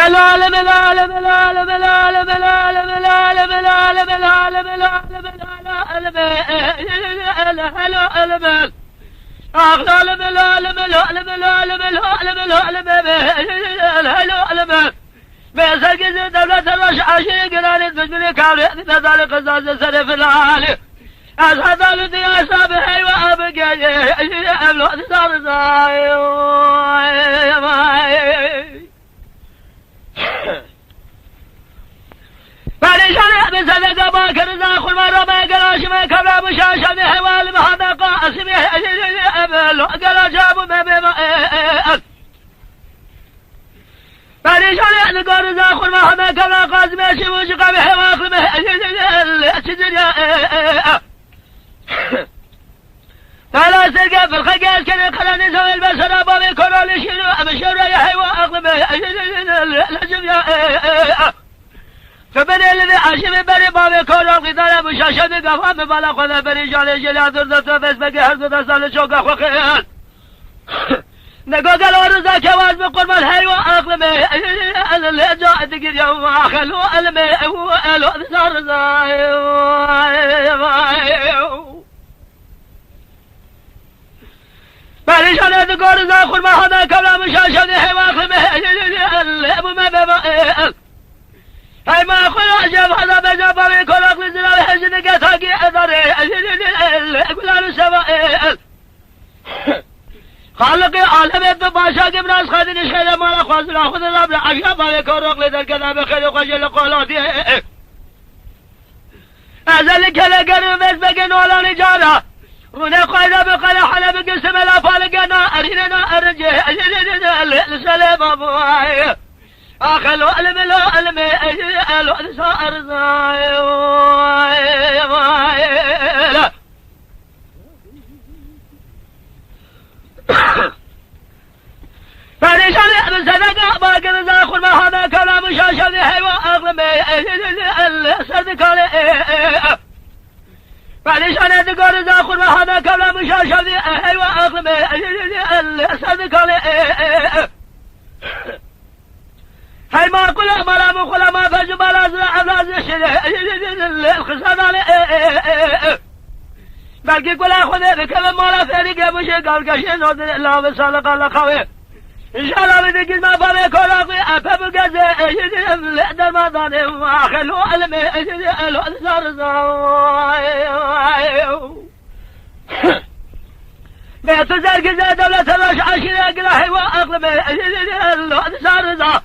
العالم العالم العالم العالم العالم العالم العالم العالم العالم العالم العالم العالم العالم العالم العالم العالم بسرقز دولة الرشاشي قرانت بجمل كاملة بذلك قصاص سرف العالي أصحاب الذي أصاب حيوة أبقى أبلغ صار فليشان بسلق باكر زاخل مرة ما قلاش ما كبر مشاشة بحوال محمد قاسم أبلغ قلا جابوا ما بما فليشان نقول زاخل محمد كبر قاسم يشوش قبل حواقل فلا سرقة في الخقاس كان قلن يسوي البشر بابي كرة لشنو أبشر يا حيوة أغلب لجم يا فبني الذي عشم بري بابي كرة قتال مشاشة بقفا مبالا خذا بري جالي جلي درد تفس بقي هرقود صال شوق خقيان نقول الورزة كواز بقرب الحيوة أغلب اللي جاء دقير يوم آخلو المي وقالو ذار فليشان تقول زاخل ما هذا كبلا مشاشة حواخل أبو ما بما هاي ما أخذ أجاب هذا بجابا من كل أقل زلال حزن قتاقي أدري أقلال سواء خالق عالم الدباشا قبل أسخادين الشيء ما لخواز الأخذ الأبل أجابا من كل أقل ذلك بخير وخجل قولاتي أزل كلا قرم اسبقين ولا نجارة رونا قايدة بقال حلب قسم الأفالقنا أريننا أرجع السلام أبوي أخلو ألمي ألو أرزاي فريشان بسنقا باقر زاخل ما هذا كلام شاشة حيوة أغلمي السرد كالي فليشان تقول زاخل ما هذا كلام مشاشة حيوة أغلمي الصدق هاي ما أقول ما مقول ما فجب الأزرع الخسان عليه بلكي قول أخذ بكلم مولا فريق مشي قال كشين الله بسالق الله قوي إن شاء الله بدك ما فمي كولاقي أفهم قزي در ما ضاني وأخلو ألمي ألو أذار بيت زرق زي دولة الرشاشي أقلحي وأقلمي ألو أذار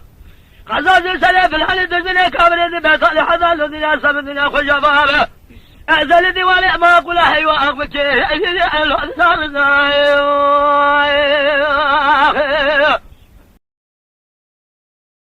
قصاص السلف الحالي تزني كامرين بيت لحظة الذين أصاب الدنيا خجفها أعزل ديواني ما أقول حيوة أقبتي ألو أذار